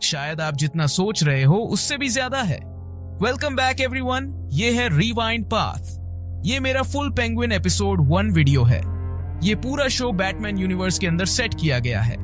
शायद आप जितना सोच रहे हो उससे भी ज्यादा है। वेलकम बैक एवरीवन, ये है रिवाइंड पाथ। ये मेरा फुल पेंगुइन एपिसोड 1 वीडियो है। ये पूरा शो बैटमैन यूनिवर्स के अंदर सेट किया गया है।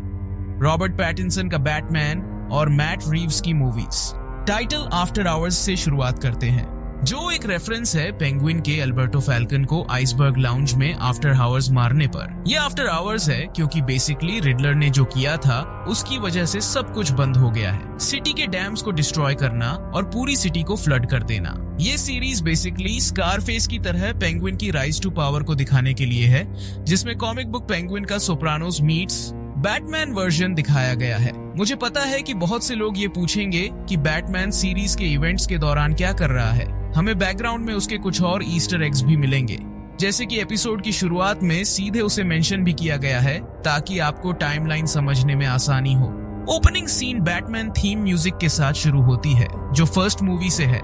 रॉबर्ट पैटिंसन का बैटमैन और मैट रीव्स की मूवीज। टाइटल आफ्टर आवर्स से शुरुआत करते हैं, जो एक रेफरेंस है पेंगुइन के अल्बर्टो फैल्कन को आइसबर्ग लाउंज में आफ्टर आवर्स मारने पर। यह आफ्टर आवर्स है क्योंकि बेसिकली रिडलर ने जो किया था उसकी वजह से सब कुछ बंद हो गया है। सिटी के डैम्स को डिस्ट्रॉय करना और पूरी सिटी को फ्लड कर देना। ये सीरीज बेसिकली स्कारफेस की तरह पेंगुइन की राइज टू पावर को दिखाने के लिए है, जिसमें कॉमिक बुक पेंगुइन का सोप्रानोस मीट्स बैटमैन वर्जन दिखाया गया है। मुझे पता है कि बहुत से लोग ये पूछेंगे कि बैटमैन सीरीज के इवेंट्स के दौरान क्या कर रहा है। हमें बैकग्राउंड में उसके कुछ और ईस्टर एग्स भी मिलेंगे, जैसे कि एपिसोड की शुरुआत में सीधे उसे मेंशन भी किया गया है ताकि आपको टाइमलाइन समझने में आसानी हो। Opening scene Batman theme music के साथ शुरू होती है, जो फर्स्ट मूवी से है,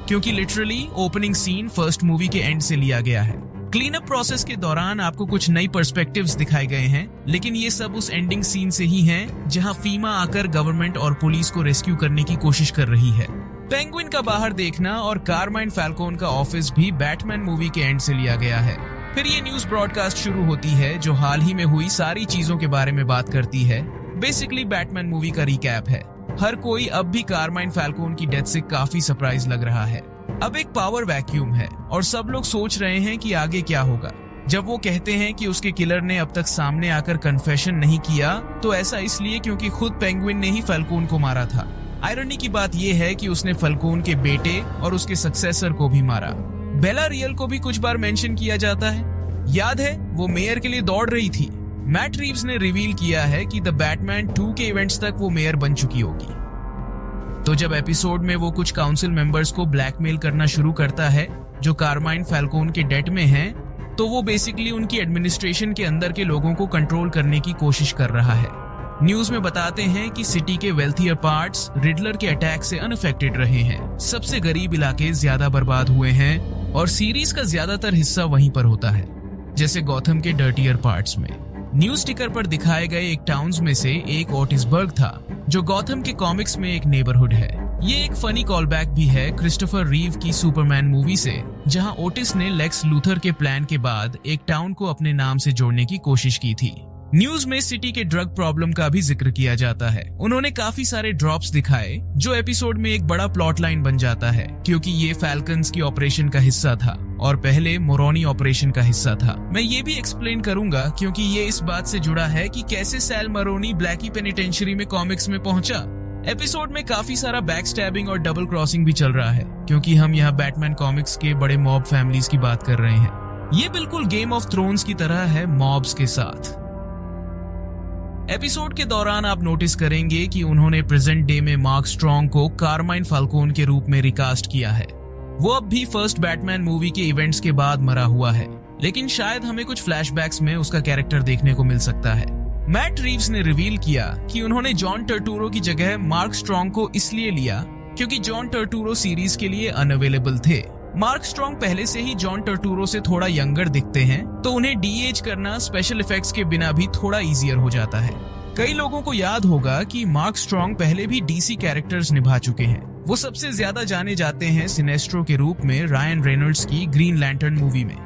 क्योंकि literally opening scene first movie के एंड से लिया गया है। क्लीन अप प्रोसेस के दौरान आपको कुछ नई पर्सपेक्टिव्स दिखाए गए हैं, लेकिन ये सब उस एंडिंग सीन से ही हैं, जहां फीमा आकर गवर्नमेंट और पुलिस को रेस्क्यू करने की कोशिश कर रही है। पेंगुइन का बाहर देखना और कारमाइन फैल्कोन का ऑफिस भी बैटमैन मूवी के एंड से लिया गया है। फिर ये न्यूज ब्रॉडकास्ट शुरू होती है, जो हाल ही में हुई सारी चीजों के बारे में बात करती है। बेसिकली बैटमैन मूवी का रिकैप है। हर कोई अब भी कारमाइन फैल्कोन की डेथ से काफी सरप्राइज लग रहा है। अब एक पावर वैक्यूम है और सब लोग सोच रहे हैं कि आगे क्या होगा। जब वो कहते हैं कि उसके किलर ने अब तक सामने आकर कन्फेशन नहीं किया, तो ऐसा इसलिए क्योंकि खुद पेंगुइन ने ही फैल्कोन को मारा था। आयरनी की बात यह है कि उसने फैल्कोन के बेटे और उसके सक्सेसर को भी मारा। बेला रियल को भी कुछ बार मेंशन किया जाता है। याद है, वो मेयर के लिए दौड़ रही थी। मैट रीव्स ने रिवील किया है कि द बैटमैन 2 के इवेंट्स तक वो मेयर बन चुकी होगी। तो जब एपिसोड में वो कुछ काउंसिल मेंबर्स को ब्लैकमेल करना शुरू करता है जो कारमाइन फैल्कोन के डेट में हैं, तो वो बेसिकली उनकी एडमिनिस्ट्रेशन के अंदर के लोगों को कंट्रोल करने की कोशिश कर रहा है। न्यूज में बताते हैं कि सिटी के वेल्थियर पार्ट्स रिडलर के अटैक से अनअफेक्टेड रहे हैं। सबसे गरीब इलाके ज्यादा बर्बाद हुए हैं और सीरीज का ज्यादातर हिस्सा वहीं पर होता है, जैसे गॉथम के डर्टियर पार्ट्स में। न्यूज स्टिकर पर दिखाए गए एक टाउन्स में से एक ओटिसबर्ग था, जो गॉथम के कॉमिक्स में एक नेबरहुड है। ये एक फनी कॉलबैक भी है क्रिस्टोफर रीव की सुपरमैन मूवी से, जहां ओटिस ने लेक्स लूथर के प्लान के बाद एक टाउन को अपने नाम से जोड़ने की कोशिश की थी। न्यूज में सिटी के ड्रग प्रॉब्लम का भी जिक्र किया जाता है। उन्होंने काफी सारे ड्रॉप्स दिखाए, जो एपिसोड में एक बड़ा प्लॉट लाइन बन जाता है, क्योंकि ये फैल्कन्स की ऑपरेशन का हिस्सा था और पहले मोरोनी ऑपरेशन का हिस्सा था। मैं ये भी एक्सप्लेन करूंगा क्योंकि ये इस बात से जुड़ा है कि कैसे सैल मरोनी ब्लैकी पेनिटेंशियरी में कॉमिक्स में पहुंचा। एपिसोड में काफी सारा बैक स्टैबिंग और डबल क्रॉसिंग भी चल रहा है, क्योंकि हम यहाँ बैटमैन कॉमिक्स के बड़े मॉब फैमिलीज की बात कर रहे हैं। ये बिल्कुल गेम ऑफ थ्रोन्स की तरह है मॉब्स के साथ। एपिसोड के दौरान आप नोटिस करेंगे कि उन्होंने प्रेजेंट डे में मार्क स्ट्रॉन्ग को कारमाइन फैल्कोन के रूप में रिकास्ट किया है। वो अब भी फर्स्ट बैटमैन मूवी के इवेंट्स के बाद मरा हुआ है, लेकिन शायद हमें कुछ फ्लैशबैक्स में उसका कैरेक्टर देखने को मिल सकता है। मैट रीव्स ने रिवील किया कि उन्होंने जॉन टर्टूरो की जगह मार्क स्ट्रॉन्ग को इसलिए लिया क्योंकि जॉन टर्टूरो सीरीज के लिए अनअवेलेबल थे। मार्क स्ट्रॉन्ग पहले से ही जॉन टर्टूरो से थोड़ा यंगर दिखते हैं, तो उन्हें डीएज करना स्पेशल इफेक्ट्स के बिना भी थोड़ा इजियर हो जाता है। कई लोगों को याद होगा कि मार्क स्ट्रॉन्ग पहले भी डीसी कैरेक्टर्स निभा चुके हैं। वो सबसे ज्यादा जाने जाते हैं सिनेस्ट्रो के रूप में रायन रेनॉल्ड्स की ग्रीन लैंटर्न मूवी में।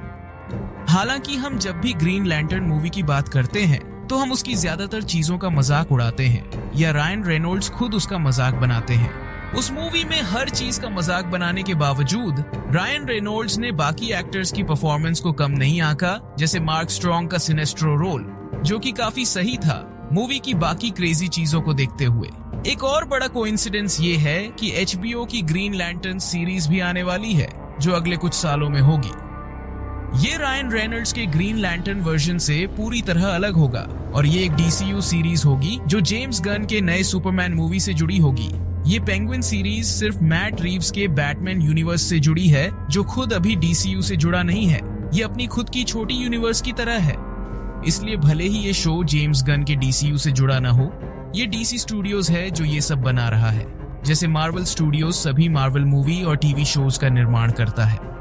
हालांकि हम जब भी ग्रीन लैंटर्न मूवी की बात करते हैं तो हम उसकी ज्यादातर चीजों का मजाक उड़ाते हैं, या रायन रेनॉल्ड्स खुद उसका मजाक बनाते हैं। उस मूवी में हर चीज का मजाक बनाने के बावजूद रायन रेनॉल्ड्स ने बाकी एक्टर्स की परफॉर्मेंस को कम नहीं आंका, जैसे मार्क स्ट्रॉन्ग का सिनेस्ट्रो रोल, जो कि काफी सही था मूवी की बाकी क्रेजी चीजों को देखते हुए। एक और बड़ा कोइंसिडेंस ये है कि HBO की ग्रीन लैंटर्न सीरीज भी आने वाली है, जो अगले कुछ सालों में होगी। ये रायन रेनॉल्ड्स के ग्रीन लैंटर्न वर्जन से पूरी तरह अलग होगा और ये एक DCU सीरीज होगी जो जेम्स गन के नए सुपरमैन मूवी से जुड़ी होगी। ये पेंगुइन सीरीज सिर्फ मैट रीव्स के बैटमैन यूनिवर्स से जुड़ी है, जो खुद अभी DCU से जुड़ा नहीं है। ये अपनी खुद की छोटी यूनिवर्स की तरह है, इसलिए भले ही ये शो जेम्स गन के DCU से जुड़ा ना हो, ये DC स्टूडियोज है जो ये सब बना रहा है। जैसे मार्वल स्टूडियोज सभी मार्वल मूवी और टीवी शोज का निर्माण करता है।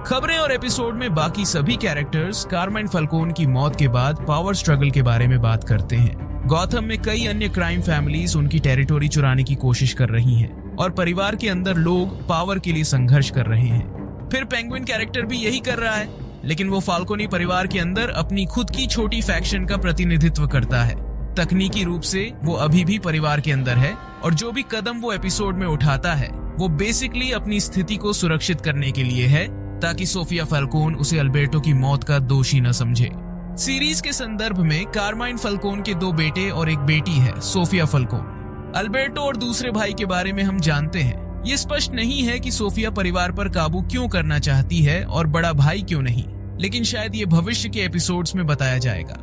खबरें और एपिसोड में बाकी सभी कैरेक्टर्स कारमाइन फैल्कोन की मौत के बाद पावर स्ट्रगल के बारे में बात करते हैं। गॉथम में कई अन्य क्राइम फैमिलीज उनकी टेरिटोरी चुराने की कोशिश कर रही हैं और परिवार के अंदर लोग पावर के लिए संघर्ष कर रहे हैं। फिर पेंगुइन कैरेक्टर भी यही कर रहा है, लेकिन वो फाल्कोनी परिवार के अंदर अपनी खुद की छोटी फैक्शन का प्रतिनिधित्व करता है। तकनीकी रूप से वो अभी भी परिवार के अंदर है और जो भी कदम वो एपिसोड में उठाता है वो बेसिकली अपनी स्थिति को सुरक्षित करने के लिए है, ताकि सोफिया फाल्कोन उसे अल्बर्टो की मौत का दोषी न समझे। सीरीज के संदर्भ में कारमाइन फाल्कोन के 2 बेटे और एक बेटी है, सोफिया फाल्कोन। अल्बर्टो और दूसरे भाई के बारे में हम जानते हैं। ये स्पष्ट नहीं है कि सोफिया परिवार पर काबू क्यों करना चाहती है और बड़ा भाई क्यों नहीं, लेकिन शायद ये भविष्य के एपिसोड्स में बताया जाएगा।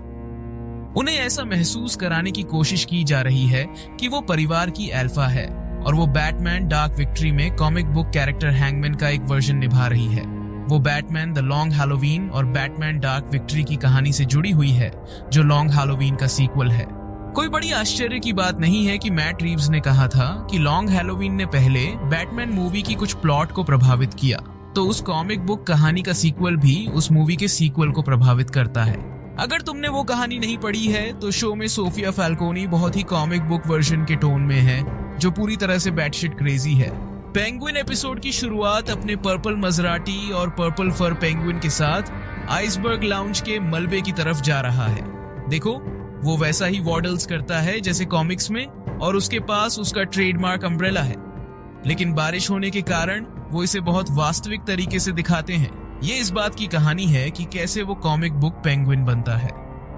उन्हें ऐसा महसूस कराने की कोशिश की जा रही है कि वो परिवार की अल्फा है और वो बैटमैन डार्क विक्ट्री में कॉमिक बुक कैरेक्टर हैंगमैन का एक वर्जन निभा रही है। वो बैटमैन द लॉन्ग हैलोवीन और बैटमैन डार्क विक्ट्री की कहानी से जुड़ी हुई है, जो लॉन्ग हैलोवीन का सीक्वल है। कोई बड़ी आश्चर्य की बात नहीं है कि मैट रीव्स ने कहा था कि लॉन्ग हैलोवीन ने पहले बैटमैन मूवी की कुछ प्लॉट को प्रभावित किया, तो उस कॉमिक बुक कहानी का सीक्वल भी उस मूवी के सीक्वल को प्रभावित करता है। अगर तुमने वो कहानी नहीं पढ़ी है तो शो में सोफिया फाल्कोनी बहुत ही कॉमिक बुक वर्जन के टोन में है, जो पूरी तरह से बैटशिट क्रेजी है। पेंगुइन एपिसोड की शुरुआत अपने पर्पल मजराटी और पर्पल फर पेंगुइन के साथ आइसबर्ग लाउंज के मलबे की तरफ जा रहा है। देखो, वो वैसा ही वॉडल्स करता है जैसे कॉमिक्स में और उसके पास उसका ट्रेडमार्क अम्ब्रेला है, लेकिन बारिश होने के कारण वो इसे बहुत वास्तविक तरीके से दिखाते हैं। ये इस बात की कहानी है कि कैसे वो कॉमिक बुक पेंगुइन बनता है।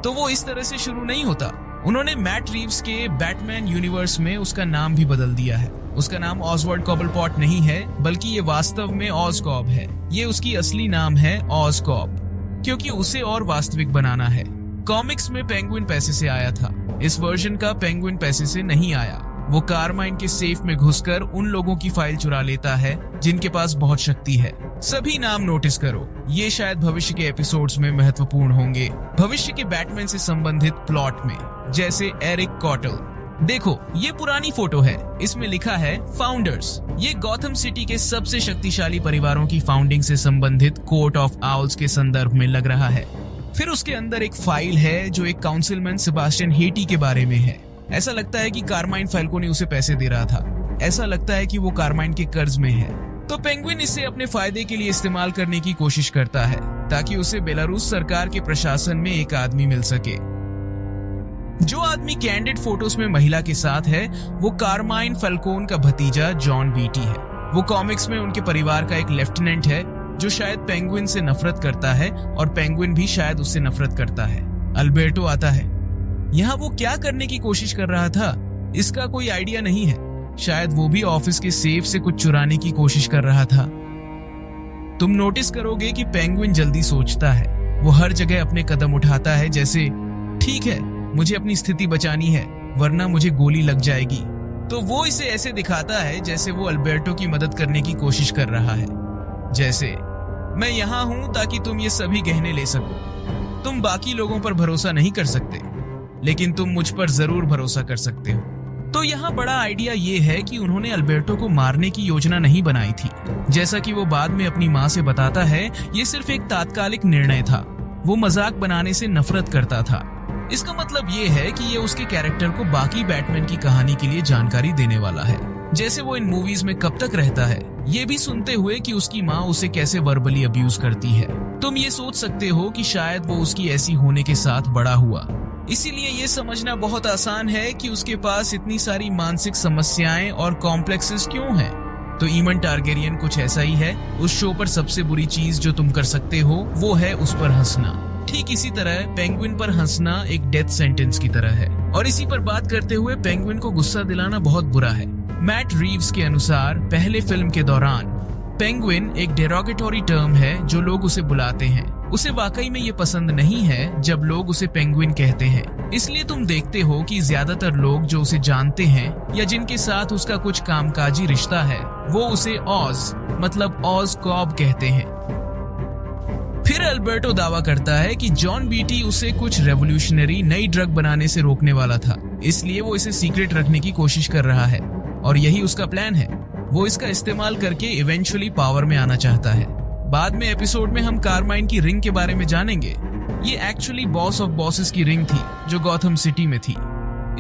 तो वो इस तरह से शुरू नहीं होता। उन्होंने मैट रीव्स के बैटमैन यूनिवर्स में उसका नाम भी बदल दिया है। उसका नाम ऑसवर्ड कॉबलपॉट नहीं है, बल्कि ये वास्तव में ऑजकॉब है। ये उसकी असली नाम है ऑजकॉब, क्योंकि उसे और वास्तविक बनाना है। कॉमिक्स में पेंगुइन पैसे से आया था, इस वर्जन का पेंगुइन पैसे से नहीं आया। वो कारमाइन के सेफ में घुसकर उन लोगों की फाइल चुरा लेता है जिनके पास बहुत शक्ति है। सभी नाम नोटिस करो, ये शायद भविष्य के एपिसोड्स में महत्वपूर्ण होंगे, भविष्य के बैटमैन से संबंधित प्लॉट में, जैसे एरिक कॉटल। देखो, ये पुरानी फोटो है, इसमें लिखा है फाउंडर्स। ये गॉथम सिटी के सबसे शक्तिशाली परिवारों की फाउंडिंग से संबंधित कोर्ट ऑफ आउल्स के संदर्भ में लग रहा है। फिर उसके अंदर एक फाइल है जो एक काउंसिलमैन सेबास्टियन हेटी के बारे में है। ऐसा लगता है कि कारमाइन फाल्कोनी उसे पैसे दे रहा था। ऐसा लगता है कि वो कारमाइन के कर्ज में है, तो पेंगुइन इसे अपने फायदे के लिए इस्तेमाल करने की कोशिश करता है ताकि उसे बेलारूस सरकार के प्रशासन में एक आदमी मिल सके। जो आदमी कैंडिड फोटोज में महिला के साथ है वो कारमाइन फाल्कोन का भतीजा जॉन बीटी है। वो कॉमिक्स में उनके परिवार का एक लेफ्टिनेंट है जो शायद पेंगुइन से नफरत करता है और पेंगुइन भी शायद उससे नफरत करता है। अल्बर्टो आता है। यहाँ वो क्या करने की कोशिश कर रहा था इसका कोई आइडिया नहीं है। शायद वो भी ऑफिस के सेफ से कुछ चुराने की कोशिश कर रहा था। तुम नोटिस करोगे कि पेंगुइन जल्दी सोचता है। वो हर जगह अपने कदम उठाता है, जैसे ठीक है, मुझे अपनी स्थिति बचानी है वरना मुझे गोली लग जाएगी। तो वो इसे ऐसे दिखाता है जैसे वो अल्बर्टो की मदद करने की कोशिश कर रहा है, जैसे मैं यहाँ हूँ ताकि तुम ये सभी गहने ले सको। तुम बाकी लोगों पर भरोसा नहीं कर सकते, लेकिन तुम मुझ पर जरूर भरोसा कर सकते हो। तो यहाँ बड़ा आइडिया ये है कि उन्होंने अल्बर्टो को मारने की योजना नहीं बनाई थी। जैसा कि वो बाद में अपनी माँ से बताता है, ये सिर्फ एक तात्कालिक निर्णय था। वो मजाक बनाने से नफरत करता था। इसका मतलब ये है कि ये उसके कैरेक्टर को बाकी बैटमैन की कहानी के लिए जानकारी देने वाला है, जैसे वो इन मूवीज में कब तक रहता है, ये भी सुनते हुए कि उसकी माँ उसे कैसे वर्बली अब्यूज करती है। तुम ये सोच सकते हो कि शायद वो उसकी ऐसी होने के साथ बड़ा हुआ, इसीलिए ये समझना बहुत आसान है कि उसके पास इतनी सारी मानसिक समस्याएं और कॉम्प्लेक्सेस क्यों हैं। तो ईमन टारगेरियन कुछ ऐसा ही है। उस शो पर सबसे बुरी चीज जो तुम कर सकते हो वो है उस पर हंसना। ठीक इसी तरह पेंगुइन पर हंसना एक डेथ सेंटेंस की तरह है। और इसी पर बात करते हुए पेंगुइन को गुस्सा दिलाना बहुत बुरा है। मैट रीव्स के अनुसार पहले फिल्म के दौरान पेंगुइन एक डेरोगेटोरी टर्म है जो लोग उसे बुलाते हैं। उसे वाकई में ये पसंद नहीं है जब लोग उसे पेंगुइन कहते हैं। इसलिए तुम देखते हो कि ज्यादातर लोग जो उसे जानते हैं या जिनके साथ उसका कुछ कामकाजी रिश्ता है वो उसे ऑज मतलब ऑजकॉब कहते हैं। फिर अल्बर्टो दावा करता है कि जॉन बीटी उसे कुछ रेवोल्यूशनरी नई ड्रग बनाने से रोकने वाला था, इसलिए वो इसे सीक्रेट रखने की कोशिश कर रहा है और यही उसका प्लान है। वो इसका इस्तेमाल करके इवेंचुअली पावर में आना चाहता है। बाद में एपिसोड में हम कारमाइन की रिंग के बारे में जानेंगे। ये एक्चुअली बॉस ऑफ बॉसेस की रिंग थी जो गॉथम सिटी में थी।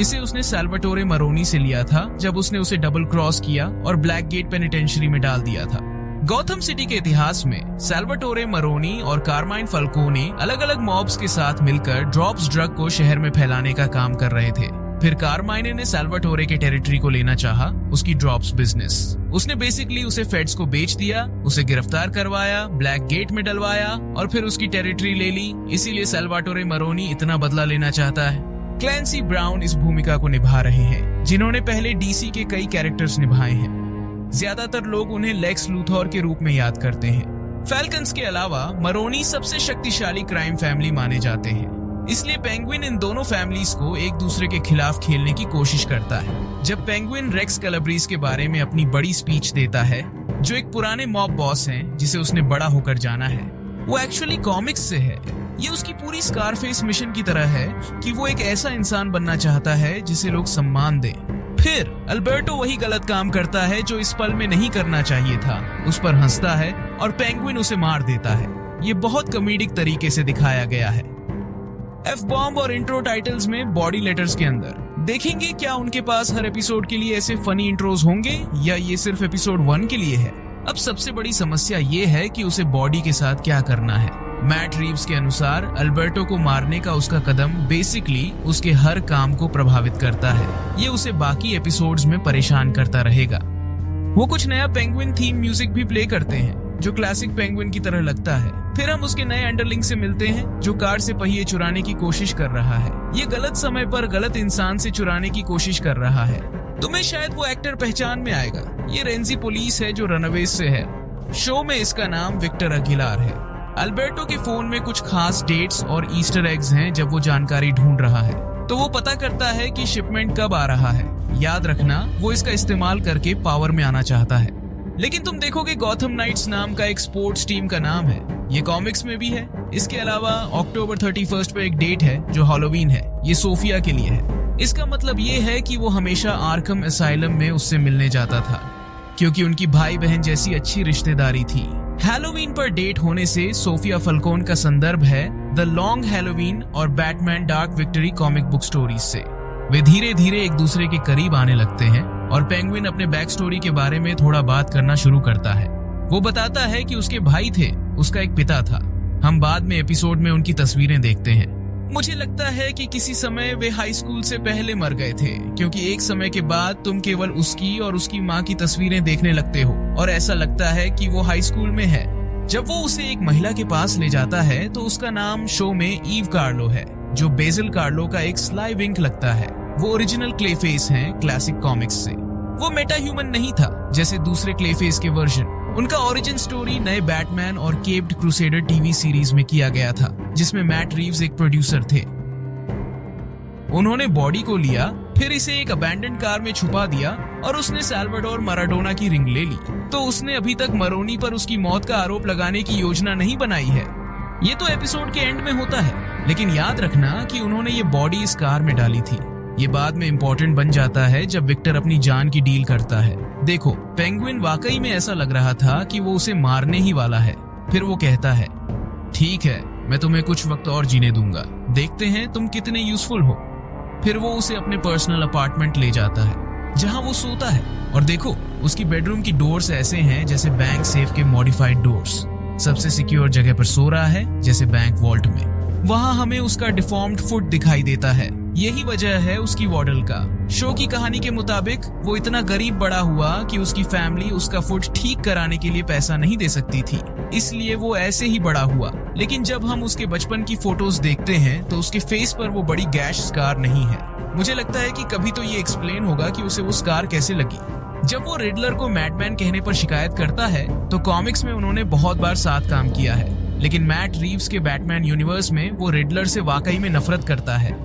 इसे उसने सैल्वाटोरे मरोनी से लिया था जब उसने उसे डबल क्रॉस किया और ब्लैक गेट पेनिटेंशियरी में डाल दिया था। गॉथम सिटी के इतिहास में सैल्वाटोरे मरोनी और कारमाइन फाल्कोने अलग अलग मॉब्स के साथ मिलकर ड्रॉप्स ड्रग को शहर में फैलाने का काम कर रहे थे। फिर कारमाइने ने सैल्वाटोरे के टेरिटरी को लेना चाहा, उसकी ड्रॉप्स बिजनेस। उसने बेसिकली उसे फेड्स को बेच दिया, उसे गिरफ्तार करवाया, ब्लैक गेट में डलवाया और फिर उसकी टेरिटरी ले ली। इसीलिए सैल्वाटोरे मरोनी इतना बदला लेना चाहता है। क्लैंसी ब्राउन इस भूमिका को निभा रहे हैं, जिन्होंने पहले डीसी के कई कैरेक्टर्स निभाए हैं। ज्यादातर लोग उन्हें लेक्स लूथर के रूप में याद करते हैं। फैल्कन्स के अलावा मरोनी सबसे शक्तिशाली क्राइम फैमिली माने जाते हैं, इसलिए पेंगुइन इन दोनों फैमिलीज को एक दूसरे के खिलाफ खेलने की कोशिश करता है। जब पेंगुइन रेक्स कैलाब्रीज के बारे में अपनी बड़ी स्पीच देता है, जो एक पुराने मॉब बॉस हैं जिसे उसने बड़ा होकर जाना है, वो एक्चुअली कॉमिक्स से है। ये उसकी पूरी स्कारफेस मिशन की तरह है कि वो एक ऐसा इंसान बनना चाहता है जिसे लोग सम्मान दें। फिर अल्बर्टो वही गलत काम करता है जो इस पल में नहीं करना चाहिए था, उस पर हंसता है और पेंगुइन उसे मार देता है। ये बहुत कॉमेडिक तरीके से दिखाया गया है। एफ बॉम्ब और इंट्रो टाइटल्स में बॉडी लेटर्स के अंदर देखेंगे क्या उनके पास हर एपिसोड के लिए ऐसे फनी इंट्रोज होंगे या ये सिर्फ एपिसोड 1 के लिए है। अब सबसे बड़ी समस्या ये है कि उसे बॉडी के साथ क्या करना है। मैट रीव्स के अनुसार अल्बर्टो को मारने का उसका कदम बेसिकली उसके हर काम को प्रभावित करता है। ये उसे बाकी एपिसोड्स में परेशान करता रहेगा। वो कुछ नया पेंगुइन थीम म्यूजिक भी प्ले करते हैं जो क्लासिक पेंगुइन की तरह लगता है। फिर हम उसके नए अंडरलिंग से मिलते हैं जो कार से पहिए चुराने की कोशिश कर रहा है। ये गलत समय पर गलत इंसान से चुराने की कोशिश कर रहा है। तुम्हें शायद वो एक्टर पहचान में आएगा। ये रेंजी पुलिस है जो रनअवेज से है। शो में इसका नाम विक्टर अगिलार है। अल्बर्टो के फोन में कुछ खास डेट्स और ईस्टर एग्स हैं जब वो जानकारी ढूंढ रहा है, तो वो पता करता है कि शिपमेंट कब आ रहा है। याद रखना, वो इसका इस्तेमाल करके पावर में आना चाहता है। लेकिन तुम देखोगे गॉथम नाइट्स नाम का एक स्पोर्ट्स टीम का नाम है। ये कॉमिक्स में भी है। इसके अलावा अक्टूबर 31 पे एक डेट है जो हैलोवीन है। ये सोफिया के लिए है। इसका मतलब ये है कि वो हमेशा आर्कम असाइलम में उससे मिलने जाता था, क्योंकि उनकी भाई बहन जैसी अच्छी रिश्तेदारी थी। हैलोवीन पर डेट होने से सोफिया फल्कोन का संदर्भ है द लॉन्ग हैलोवीन और Batman dark victory comic book stories से। वे धीरे धीरे एक दूसरे के करीब आने लगते हैं और पेंगुइन अपने बैक स्टोरी के बारे में थोड़ा बात करना शुरू करता है। वो बताता है कि उसके भाई थे, उसका एक पिता था। हम बाद में एपिसोड में उनकी तस्वीरें देखते हैं। मुझे लगता है कि किसी समय वे हाई स्कूल से पहले मर गए थे, क्योंकि एक समय के बाद तुम केवल उसकी और उसकी माँ की तस्वीरें देखने लगते हो और ऐसा लगता है कि वो हाई स्कूल में है। जब वो उसे एक महिला के पास ले जाता है तो उसका नाम शो में ईव कार्लो है, जो बेसिल कार्लो का एक स्लाई विंक लगता है। वो ओरिजिनल क्लेफेस हैं क्लासिक कॉमिक्स से। वो मेटा ह्यूमन नहीं था जैसे दूसरे क्लेफेस के वर्जन। उनका ओरिजिन स्टोरी नए बैटमैन और केप्ड क्रूसेडर टीवी सीरीज में किया गया था, जिसमें मैट रीव्स एक प्रोड्यूसर थे। उन्होंने बॉडी को लिया, फिर इसे एक अबैंडन कार में छुपा दिया और उसने सैल्वाडोर माराडोना की रिंग ले ली। तो उसने अभी तक मरोनी पर उसकी मौत का आरोप लगाने की योजना नहीं बनाई है। ये तो एपिसोड के एंड में होता है, लेकिन याद रखना कि उन्होंने ये बॉडी इस कार में डाली थी। ये बाद में इम्पोर्टेंट बन जाता है जब विक्टर अपनी जान की डील करता है। देखो, पेंगुइन वाकई में ऐसा लग रहा था कि वो उसे मारने ही वाला है। फिर वो कहता है, ठीक है, मैं तुम्हें कुछ वक्त और जीने दूंगा, देखते हैं तुम कितने यूजफुल हो। फिर वो उसे अपने पर्सनल अपार्टमेंट ले जाता है जहां वो सोता है, और देखो उसकी बेडरूम की डोर्स ऐसे हैं जैसे बैंक सेफ के मॉडिफाइड डोर्स। सबसे सिक्योर जगह पर सो रहा है, जैसे बैंक वॉल्ट में। वहां हमें उसका डिफॉर्म्ड फुट दिखाई देता है। यही वजह है उसकी वॉडल का। शो की कहानी के मुताबिक वो इतना गरीब बड़ा हुआ कि उसकी फैमिली उसका फुट ठीक कराने के लिए पैसा नहीं दे सकती थी, इसलिए वो ऐसे ही बड़ा हुआ। लेकिन जब हम उसके बचपन की फोटोज देखते हैं तो उसके फेस पर वो बड़ी गैश स्कार नहीं है। मुझे लगता है कि कभी तो ये एक्सप्लेन होगा कि उसे वो स्कार कैसे लगी। जब वो रिडलर को मैडमैन कहने पर शिकायत करता है तो कॉमिक्स में उन्होंने बहुत बार साथ काम किया है, लेकिन मैट रीव्स के बैटमैन यूनिवर्स में वो रिडलर से वाकई में नफरत करता है।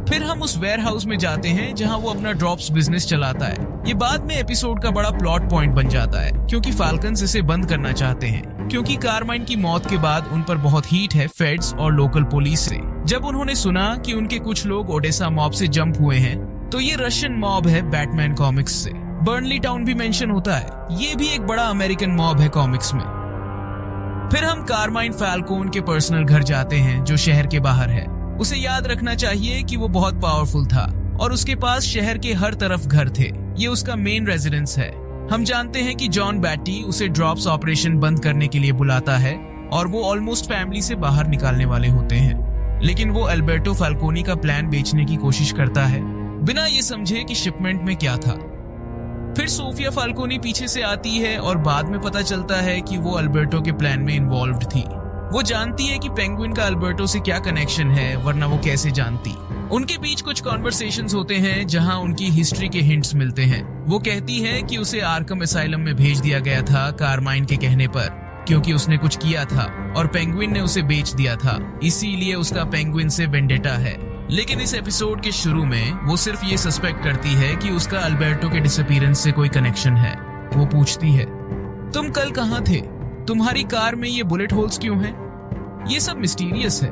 फिर हम उस वेयरहाउस में जाते हैं जहां वो अपना ड्रॉप्स बिजनेस चलाता है। ये बाद में एपिसोड का बड़ा प्लॉट पॉइंट बन जाता है, क्योंकि फाल्कन्स इसे बंद करना चाहते हैं, क्योंकि कारमाइन की मौत के बाद उन पर बहुत हीट है फेड्स और लोकल पुलिस से। जब उन्होंने सुना कि उनके कुछ लोग ओडेसा मॉब से जंप हुए हैं, तो ये रशियन मॉब है बैटमैन कॉमिक्स से। बर्नली टाउन भी मेंशन होता है, ये भी एक बड़ा अमेरिकन मॉब है कॉमिक्स में। फिर हम कारमाइन फाल्कोन के पर्सनल घर जाते हैं जो शहर के बाहर है। उसे याद रखना चाहिए कि वो बहुत पावरफुल था। और उसके पास शहर के हर तरफ घर थे। ये उसका मेन रेजिडेंस है। हम जानते हैं कि जॉन बैटी उसे ड्रॉप्स ऑपरेशन बंद करने के लिए बुलाता है और वो ऑलमोस्ट फैमिली से बाहर निकालने वाले होते हैं, लेकिन वो अल्बर्टो फाल्कोनी का प्लान बेचने की कोशिश करता है बिना ये समझे कि शिपमेंट में क्या था। फिर सोफिया फाल्कोनी पीछे से आती है और बाद में पता चलता है कि वो अल्बर्टो के प्लान में इन्वॉल्व्ड थी। वो जानती है कि पेंगुइन का अल्बर्टो से क्या कनेक्शन है, वरना वो कैसे जानती। उनके बीच कुछ कॉन्वर्सेशंस होते हैं जहां उनकी हिस्ट्री के हिंट्स मिलते हैं। वो कहती है कि उसे आर्कम असाइलम में भेज दिया गया था कारमाइन के कहने पर, क्योंकि उसने कुछ किया था और पेंगुइन ने उसे बेच दिया था, इसीलिए उसका पेंगुइन से वेंडेटा है। लेकिन इस एपिसोड के शुरू में वो सिर्फ ये सस्पेक्ट करती है कि उसका अल्बर्टो के डिसअपीयरेंस से कोई कनेक्शन है। वो पूछती है, तुम कल कहाँ थे? तुम्हारी कार में ये बुलेट होल्स क्यों हैं? ये सब मिस्टीरियस है।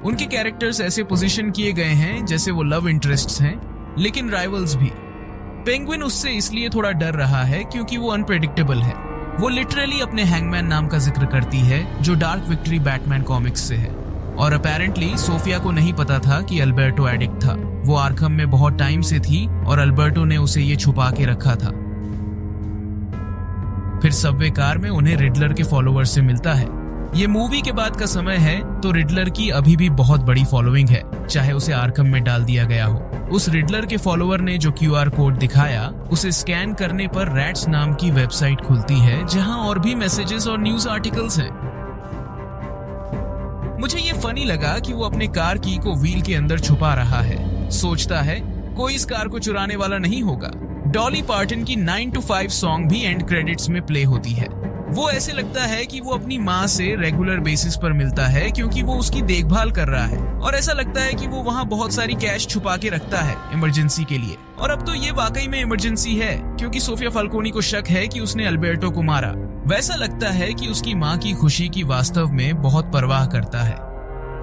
उनके कैरेक्टर्स ऐसे पोजीशन किए गए हैं जैसे वो लव इंटरेस्ट्स हैं, लेकिन राइवल्स भी। पेंगुइन उससे इसलिए थोड़ा डर रहा है क्योंकि वो अनप्रेडिक्टेबल है। वो लिटरली अपने हैंगमैन नाम का जिक्र करती है जो डार्क विक्ट्री बैटमैन कॉमिक्स से है। और अपेरेंटली सोफिया को नहीं पता था कि अल्बर्टो एडिक्ट था। वो आर्कम में बहुत टाइम से थी और अल्बर्टो ने उसे ये छुपा के रखा था। फिर सबवे कार में उन्हें रिडलर के फॉलोअर्स से मिलता है। ये मूवी के बाद का समय है, तो रिडलर की अभी भी बहुत बड़ी फॉलोइंग है, चाहे उसे आर्कम में डाल दिया गया हो। उस रिडलर के फॉलोअर ने जो QR कोड दिखाया, उसे स्कैन करने पर रैट्स नाम की वेबसाइट खुलती है जहां और भी मैसेजेस और न्यूज आर्टिकल्स हैं। मुझे ये फनी लगा कि वो अपने कार की को व्हील के अंदर छुपा रहा है। सोचता है कोई इस कार को चुराने वाला नहीं होगा। डॉली पार्टन की 9 to 5 सॉन्ग भी एंड क्रेडिट्स में प्ले होती है। वो ऐसे लगता है कि वो अपनी माँ से रेगुलर बेसिस पर मिलता है क्योंकि वो उसकी देखभाल कर रहा है, और ऐसा लगता है कि वो वहाँ बहुत सारी कैश छुपा के रखता है इमरजेंसी के लिए। और अब तो ये वाकई में इमरजेंसी है, क्योंकि सोफिया फाल्कोनी को शक है कि उसने अल्बर्टो को मारा। वैसा लगता है कि उसकी माँ की खुशी की वास्तव में बहुत परवाह करता है,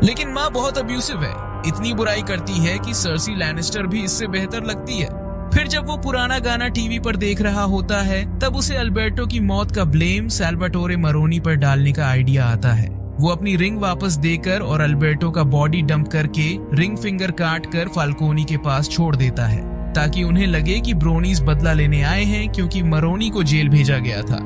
लेकिन माँ बहुत अब्यूसिव है। इतनी बुराई करती है कि सर्सी लैनिस्टर भी इससे बेहतर लगती है। फिर जब वो पुराना गाना टीवी पर देख रहा होता है, तब उसे अल्बर्टो की मौत का ब्लेम सैल्वाटोरे मरोनी पर डालने का आइडिया आता है। वो अपनी रिंग वापस देकर और अल्बर्टो का बॉडी डंप करके रिंग फिंगर काट कर फाल्कोनी के पास छोड़ देता है, ताकि उन्हें लगे कि ब्रोनीज बदला लेने आए हैं, क्योंकि मरोनी को जेल भेजा गया था।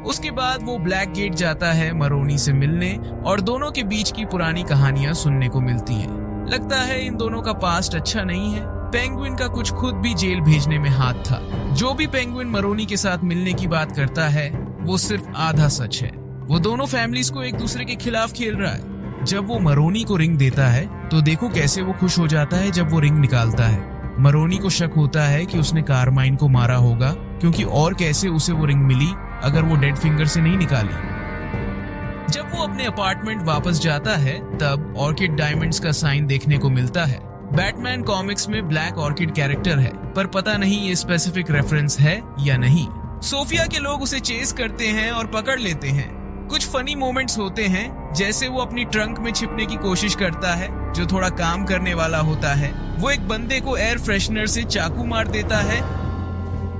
उसके बाद वो ब्लैक गेट जाता है मरोनी से मिलने, और दोनों के बीच की पुरानी कहानियां सुनने को मिलती हैं। लगता है इन दोनों का पास्ट अच्छा नहीं है। पेंगुइन का कुछ खुद भी जेल भेजने में हाथ था। जो भी पेंगुइन मरोनी के साथ मिलने की बात करता है, वो सिर्फ आधा सच है। वो दोनों फैमिलीज को एक दूसरे के खिलाफ खेल रहा है। जब वो मरोनी को रिंग देता है, तो देखो कैसे वो खुश हो जाता है जब वो रिंग निकालता है। मरोनी को शक होता है कि उसने कारमाइन को मारा होगा, क्योंकि और कैसे उसे वो रिंग मिली अगर वो डेड फिंगर से नहीं निकाली। जब वो अपने अपार्टमेंट वापस जाता है, तब ऑर्किड डायमंड्स का साइन देखने को मिलता है। बैटमैन कॉमिक्स में ब्लैक ऑर्किड कैरेक्टर है, पर पता नहीं ये स्पेसिफिक रेफरेंस है या नहीं। सोफिया के लोग उसे चेस करते हैं और पकड़ लेते हैं। कुछ फनी मोमेंट्स होते हैं, जैसे वो अपनी ट्रंक में छिपने की कोशिश करता है, जो थोड़ा काम करने वाला होता है। वो एक बंदे को एयर फ्रेशनर से चाकू मार देता है,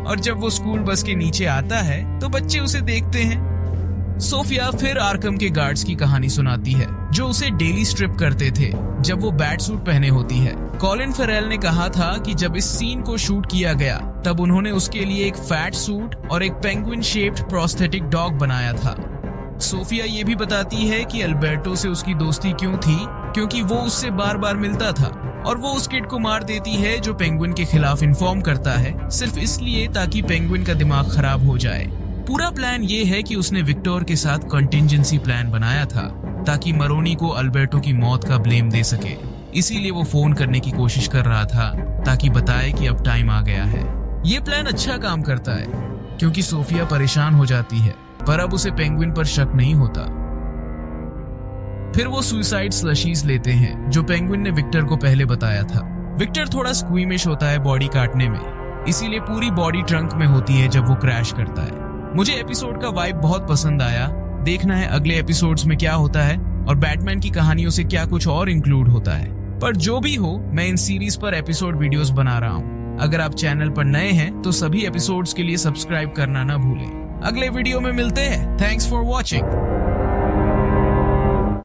और जब वो स्कूल बस के नीचे आता है तो बच्चे उसे देखते हैं। सोफिया फिर आर्कम के गार्ड्स की कहानी सुनाती है, जो उसे डेली स्ट्रिप करते थे जब वो बैट सूट पहने होती है। कॉलिन फेरेल ने कहा था कि जब इस सीन को शूट किया गया, तब उन्होंने उसके लिए एक फैट सूट और एक पेंगुइन शेप्ड प्रोस्थेटिक डॉग बनाया था। सोफिया ये भी बताती है कि अल्बर्टो से उसकी दोस्ती क्यों थी, क्योंकि वो उससे बार बार मिलता था, और वो उस किड को मार देती है जो पेंगुइन के खिलाफ इन्फॉर्म करता है, सिर्फ इसलिए ताकि पेंगुइन का दिमाग खराब हो जाए। पूरा प्लान ये है कि उसने विक्टर के साथ कंटिंजेंसी प्लान बनाया था, ताकि मरोनी को अल्बर्टो की मौत का ब्लेम दे सके। इसीलिए वो फोन करने की कोशिश कर रहा था, ताकि बताए कि अब टाइम आ गया है। ये प्लान अच्छा काम करता है, क्योंकि सोफिया परेशान हो जाती है, पर अब उसे पेंगुइन पर शक नहीं होता। फिर वो सुसाइड स्लशीज लेते हैं, जो पेंगुइन ने विक्टर को पहले बताया था। विक्टर थोड़ा स्क्वीमिश होता है बॉडी काटने में, इसीलिए पूरी बॉडी ट्रंक में होती है जब वो क्रैश करता है। मुझे एपिसोड का वाइब बहुत पसंद आया। देखना है अगले एपिसोड्स में क्या होता है और बैटमैन की कहानियों से क्या कुछ और इंक्लूड होता है। पर जो भी हो, मैं इन सीरीज पर एपिसोड वीडियोस बना रहा हूँ। अगर आप चैनल पर नए हैं तो सभी एपिसोड्स के लिए सब्सक्राइब करना ना भूलें। अगले वीडियो में मिलते हैं। Thanks for watching.